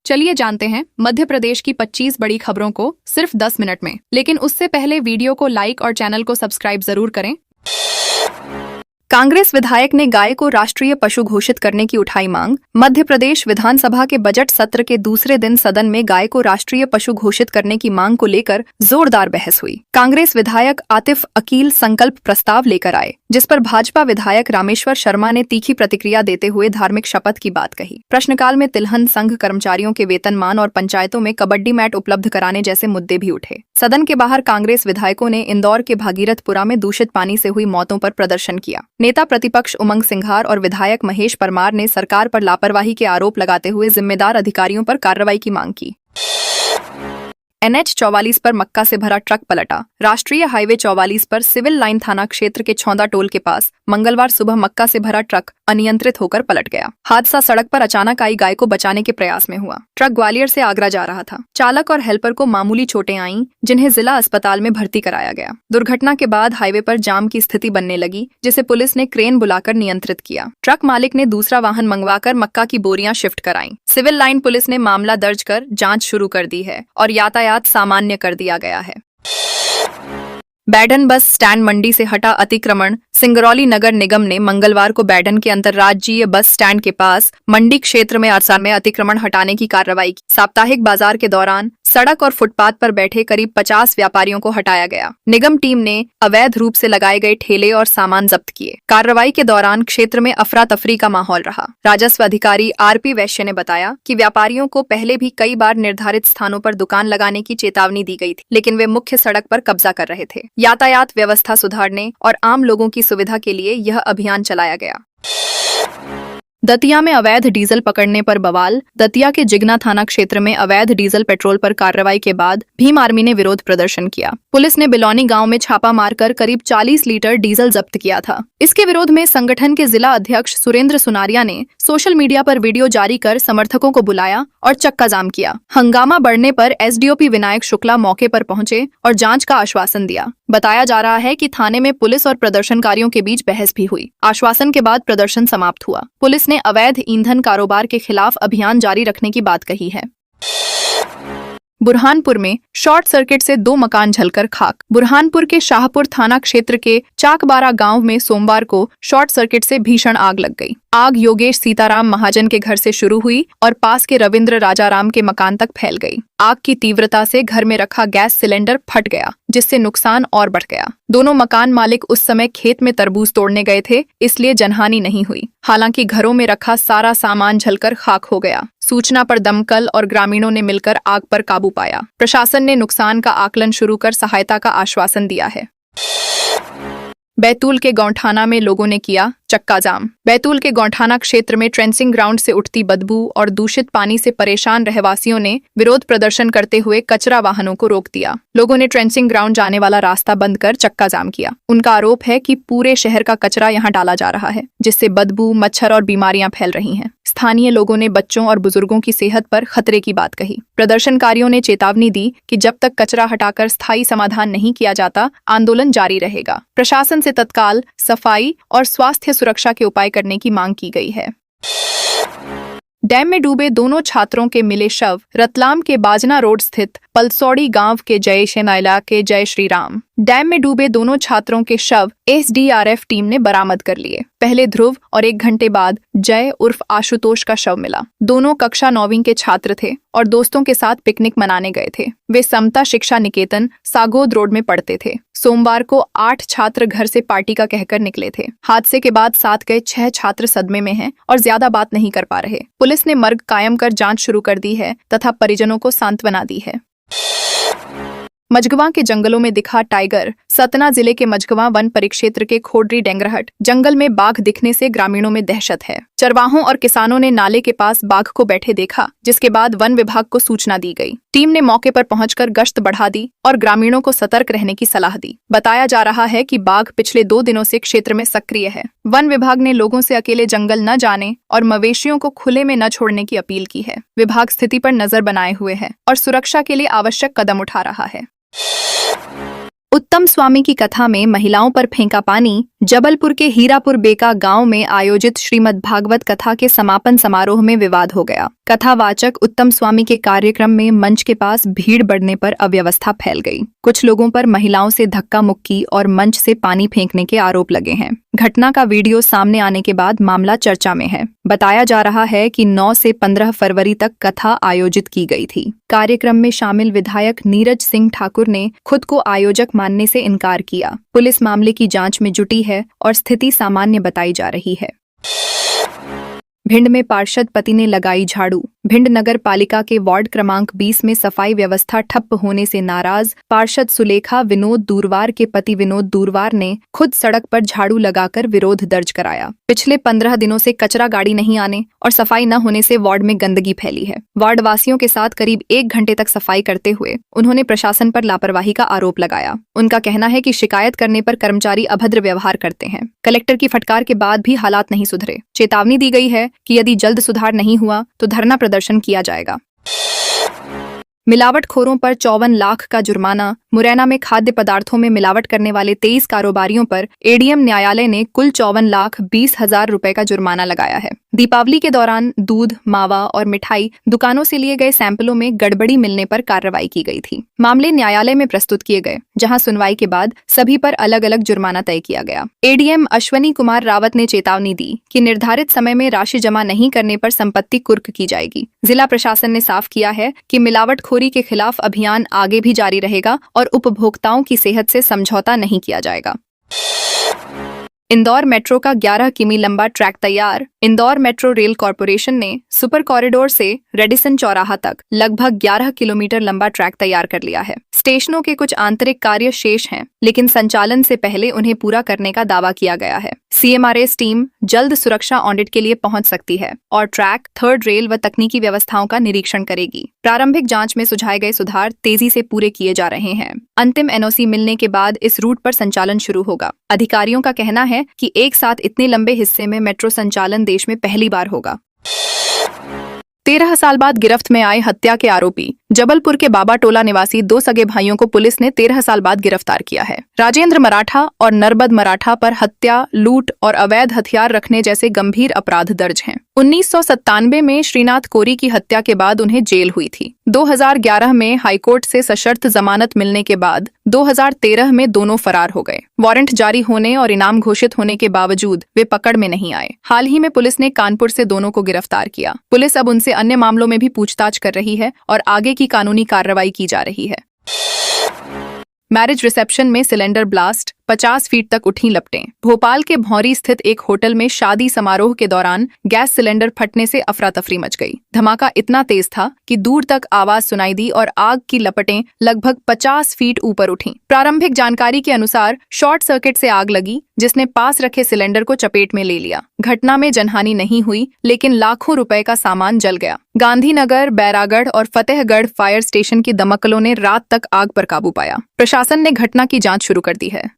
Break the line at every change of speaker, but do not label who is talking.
चलिए जानते हैं मध्य प्रदेश की 25 बड़ी खबरों को सिर्फ 10 मिनट में। लेकिन उससे पहले वीडियो को लाइक और चैनल को सब्सक्राइब जरूर करें। कांग्रेस विधायक ने गाय को राष्ट्रीय पशु घोषित करने की उठाई मांग। मध्य प्रदेश विधानसभा के बजट सत्र के दूसरे दिन सदन में गाय को राष्ट्रीय पशु घोषित करने की मांग को लेकर जोरदार बहस हुई। कांग्रेस विधायक आतिफ अकील संकल्प प्रस्ताव लेकर आए, जिस पर भाजपा विधायक रामेश्वर शर्मा ने तीखी प्रतिक्रिया देते हुए धार्मिक शपथ की बात कही। प्रश्नकाल में तिलहन संघ कर्मचारियों के वेतनमान और पंचायतों में कबड्डी मैट उपलब्ध कराने जैसे मुद्दे भी उठे। सदन के बाहर कांग्रेस विधायकों ने इंदौर के भागीरथपुरा में दूषित पानी से हुई मौतों पर प्रदर्शन किया। नेता प्रतिपक्ष उमंग सिंघार और विधायक महेश परमार ने सरकार पर लापरवाही के आरोप लगाते हुए जिम्मेदार अधिकारियों पर कार्रवाई की मांग की। NH 44 पर मक्का से भरा ट्रक पलटा। राष्ट्रीय हाईवे 44 पर सिविल लाइन थाना क्षेत्र के छौंदा टोल के पास मंगलवार सुबह मक्का से भरा ट्रक अनियंत्रित होकर पलट गया। हादसा सड़क पर अचानक आई गाय को बचाने के प्रयास में हुआ। ट्रक ग्वालियर से आगरा जा रहा था। चालक और हेल्पर को मामूली चोटें आईं, जिन्हें जिला अस्पताल में भर्ती कराया गया। दुर्घटना के बाद हाईवे पर जाम की स्थिति बनने लगी, जिसे पुलिस ने क्रेन बुलाकर नियंत्रित किया। ट्रक मालिक ने दूसरा वाहन मंगवाकर मक्का की बोरियां शिफ्ट कराईं। सिविल लाइन पुलिस ने मामला दर्ज कर जांच शुरू कर दी है और यातायात सामान्य कर दिया गया है। बैडन बस स्टैंड मंडी से हटा अतिक्रमण। सिंगरौली नगर निगम ने मंगलवार को बैडन के अंतर्राज्यीय बस स्टैंड के पास मंडी क्षेत्र में अतिक्रमण हटाने की कार्रवाई की। साप्ताहिक बाजार के दौरान सड़क और फुटपाथ पर बैठे करीब 50 व्यापारियों को हटाया गया। निगम टीम ने अवैध रूप से लगाए गए ठेले और सामान जब्त किए। कार्रवाई के दौरान क्षेत्र में अफरा तफरी का माहौल रहा। राजस्व अधिकारी RP वैश्य ने बताया कि व्यापारियों को पहले भी कई बार निर्धारित स्थानों पर दुकान लगाने की चेतावनी दी गई थी, लेकिन वे मुख्य सड़क पर कब्जा कर रहे थे। यातायात व्यवस्था सुधारने और आम लोगों की सुविधा के लिए यह अभियान चलाया गया। दतिया में अवैध डीजल पकड़ने पर बवाल। दतिया के जिगना थाना क्षेत्र में अवैध डीजल पेट्रोल पर कार्रवाई के बाद भीम आर्मी ने विरोध प्रदर्शन किया। पुलिस ने बिलौनी गांव में छापा मारकर करीब 40 लीटर डीजल जब्त किया था। इसके विरोध में संगठन के जिला अध्यक्ष सुरेंद्र सुनारिया ने सोशल मीडिया पर वीडियो जारी कर समर्थकों को बुलाया और चक्का जाम किया। हंगामा बढ़ने पर SDOP विनायक शुक्ला मौके पर पहुंचे और जांच का आश्वासन दिया। बताया जा रहा है कि थाने में पुलिस और प्रदर्शनकारियों के बीच बहस भी हुई। आश्वासन के बाद प्रदर्शन समाप्त हुआ। पुलिस ने अवैध ईंधन कारोबार के खिलाफ अभियान जारी रखने की बात कही है। बुरहानपुर में शॉर्ट सर्किट से 2 मकान जलकर खाक। बुरहानपुर के शाहपुर थाना क्षेत्र के चाकबारा गांव में सोमवार को शॉर्ट सर्किट से भीषण आग लग गई। आग योगेश सीताराम महाजन के घर से शुरू हुई और पास के रविंद्र राजाराम के मकान तक फैल गई। आग की तीव्रता से घर में रखा गैस सिलेंडर फट गया, जिससे नुकसान और बढ़ गया। दोनों मकान मालिक उस समय खेत में तरबूज तोड़ने गए थे, इसलिए जनहानि नहीं हुई। हालांकि घरों में रखा सारा सामान जलकर खाक हो गया। सूचना पर दमकल और ग्रामीणों ने मिलकर आग पर काबू पाया। प्रशासन ने नुकसान का आकलन शुरू कर सहायता का आश्वासन दिया है। बैतूल के गौठाना में लोगों ने किया चक्का जाम। बैतूल के गौठाना क्षेत्र में ट्रेंचिंग ग्राउंड से उठती बदबू और दूषित पानी से परेशान रहवासियों ने विरोध प्रदर्शन करते हुए कचरा वाहनों को रोक दिया। लोगों ने ट्रेंचिंग ग्राउंड जाने वाला रास्ता बंद कर चक्का जाम किया। उनका आरोप है कि पूरे शहर का कचरा यहां डाला जा रहा है, जिससे बदबू, मच्छर और बीमारियां फैल रही हैं। स्थानीय लोगों ने बच्चों और बुजुर्गों की सेहत पर खतरे की बात कही। प्रदर्शनकारियों ने चेतावनी दी कि जब तक कचरा हटाकर स्थायी समाधान नहीं किया जाता, आंदोलन जारी रहेगा। प्रशासन से तत्काल सफाई और स्वास्थ्य सुरक्षा के उपाय करने की मांग की गई है। डैम में डूबे दोनों छात्रों के मिले शव। रतलाम के बाजना रोड स्थित पलसौड़ी गांव के जय शेनाइला के जय श्री राम। डैम में डूबे दोनों छात्रों के शव SDRF टीम ने बरामद कर लिए। पहले ध्रुव और 1 घंटे बाद जय उर्फ आशुतोष का शव मिला। दोनों कक्षा 9वीं के छात्र थे और दोस्तों के साथ पिकनिक मनाने गए थे। वे समता शिक्षा निकेतन सागोद रोड में पढ़ते थे। सोमवार को 8 छात्र घर से पार्टी का कहकर निकले थे। हादसे के बाद साथ गए 6 छात्र सदमे में हैं और ज्यादा बात नहीं कर पा रहे। पुलिस ने मर्ग कायम कर जांच शुरू कर दी है तथा परिजनों को सांत्वना दी है। मझगवा के जंगलों में दिखा टाइगर। सतना जिले के मझगवा वन परिक्षेत्र के खोडरी डेंगरहट जंगल में बाघ दिखने से ग्रामीणों में दहशत है। चरवाहों और किसानों ने नाले के पास बाघ को बैठे देखा, जिसके बाद वन विभाग को सूचना दी गई। टीम ने मौके पर पहुंचकर गश्त बढ़ा दी और ग्रामीणों को सतर्क रहने की सलाह दी। बताया जा रहा है कि बाघ पिछले 2 दिनों से क्षेत्र में सक्रिय है। वन विभाग ने लोगों से अकेले जंगल न जाने और मवेशियों को खुले में न छोड़ने की अपील की है। विभाग स्थिति पर नजर बनाए हुए है और सुरक्षा के लिए आवश्यक कदम उठा रहा है। उत्तम स्वामी की कथा में महिलाओं पर फेंका पानी। जबलपुर के हीरापुर बेका गांव में आयोजित श्रीमद् भागवत कथा के समापन समारोह में विवाद हो गया। कथावाचक उत्तम स्वामी के कार्यक्रम में मंच के पास भीड़ बढ़ने पर अव्यवस्था फैल गई। कुछ लोगों पर महिलाओं से धक्का मुक्की और मंच से पानी फेंकने के आरोप लगे हैं। घटना का वीडियो सामने आने के बाद मामला चर्चा में है। बताया जा रहा है कि 9 से 15 फरवरी तक कथा आयोजित की गई थी। कार्यक्रम में शामिल विधायक नीरज सिंह ठाकुर ने खुद को आयोजक मानने से इनकार किया। पुलिस मामले की जांच में जुटी है और स्थिति सामान्य बताई जा रही है। भिंड में पार्षद पति ने लगाई झाड़ू। भिंड नगर पालिका के वार्ड क्रमांक 20 में सफाई व्यवस्था ठप्प होने से नाराज पार्षद सुलेखा विनोद दूरवार के पति विनोद दूरवार ने खुद सड़क पर झाड़ू लगाकर विरोध दर्ज कराया। पिछले 15 दिनों से कचरा गाड़ी नहीं आने और सफाई न होने से वार्ड में गंदगी फैली है। वार्ड वासियों के साथ करीब 1 घंटे तक सफाई करते हुए उन्होंने प्रशासन पर लापरवाही का आरोप लगाया। उनका कहना है कि शिकायत करने पर कर्मचारी अभद्र व्यवहार करते हैं। कलेक्टर की फटकार के बाद भी हालात नहीं सुधरे। चेतावनी दी गई है कि यदि जल्द सुधार नहीं हुआ तो धरना प्रदर्शन किया जाएगा। मिलावटखोरों पर 54 लाख का जुर्माना। मुरैना में खाद्य पदार्थों में मिलावट करने वाले 23 कारोबारियों पर एडीएम न्यायालय ने कुल 54,20,000 रुपए का जुर्माना लगाया है। दीपावली के दौरान दूध, मावा और मिठाई दुकानों से लिए गए सैंपलों में गड़बड़ी मिलने पर कार्रवाई की गई थी। मामले न्यायालय में प्रस्तुत किए गए, जहां सुनवाई के बाद सभी पर अलग अलग जुर्माना तय किया गया। एडीएम अश्वनी कुमार रावत ने चेतावनी दी कि निर्धारित समय में राशि जमा नहीं करने पर संपत्ति कुर्क की जाएगी। जिला प्रशासन ने साफ किया है कि मिलावटखोरी के खिलाफ अभियान आगे भी जारी रहेगा और उपभोक्ताओं की सेहत से समझौता नहीं किया जाएगा। इंदौर मेट्रो का 11 किमी लंबा ट्रैक तैयार। इंदौर मेट्रो रेल कॉरपोरेशन ने सुपर कॉरिडोर से रेडिसन चौराहा तक लगभग 11 किलोमीटर लंबा ट्रैक तैयार कर लिया है। स्टेशनों के कुछ आंतरिक कार्य शेष हैं, लेकिन संचालन से पहले उन्हें पूरा करने का दावा किया गया है। सीएमआरएस टीम जल्द सुरक्षा ऑडिट के लिए पहुंच सकती है और ट्रैक, थर्ड रेल व तकनीकी व्यवस्थाओं का निरीक्षण करेगी। प्रारंभिक जांच में सुझाए गए सुधार तेजी से पूरे किए जा रहे हैं। अंतिम एनओसी मिलने के बाद इस रूट पर संचालन शुरू होगा। अधिकारियों का कहना है कि एक साथ इतने लंबे हिस्से में मेट्रो संचालन देश में पहली बार होगा। 13 साल बाद गिरफ्त में आए हत्या के आरोपी। जबलपुर के बाबा टोला निवासी 2 सगे भाइयों को पुलिस ने 13 साल बाद गिरफ्तार किया है। राजेंद्र मराठा और नरबद मराठा पर हत्या, लूट और अवैध हथियार रखने जैसे गंभीर अपराध दर्ज हैं। 1997 में श्रीनाथ कोरी की हत्या के बाद उन्हें जेल हुई थी। 2011 में हाईकोर्ट से सशर्त जमानत मिलने के बाद 2013 में दोनों फरार हो गए। वारंट जारी होने और इनाम घोषित होने के बावजूद वे पकड़ में नहीं आए। हाल ही में पुलिस ने कानपुर से दोनों को गिरफ्तार किया। पुलिस अब उनसे अन्य मामलों में भी पूछताछ कर रही है और आगे की कानूनी कार्रवाई की जा रही है। मैरिज रिसेप्शन में सिलेंडर ब्लास्ट, 50 फीट तक उठी लपटें। भोपाल के भौंरी स्थित एक होटल में शादी समारोह के दौरान गैस सिलेंडर फटने से अफरा तफरी मच गई। धमाका इतना तेज था कि दूर तक आवाज सुनाई दी और आग की लपटें लगभग 50 फीट ऊपर उठीं। प्रारंभिक जानकारी के अनुसार शॉर्ट सर्किट से आग लगी, जिसने पास रखे सिलेंडर को चपेट में ले लिया। घटना में जनहानि नहीं हुई, लेकिन लाखों रुपए का सामान जल गया। गांधीनगर, बैरागढ़ और फतेहगढ़ फायर स्टेशन की दमकलों ने रात तक आग पर काबू पाया। प्रशासन ने घटना की जांच शुरू कर दी है।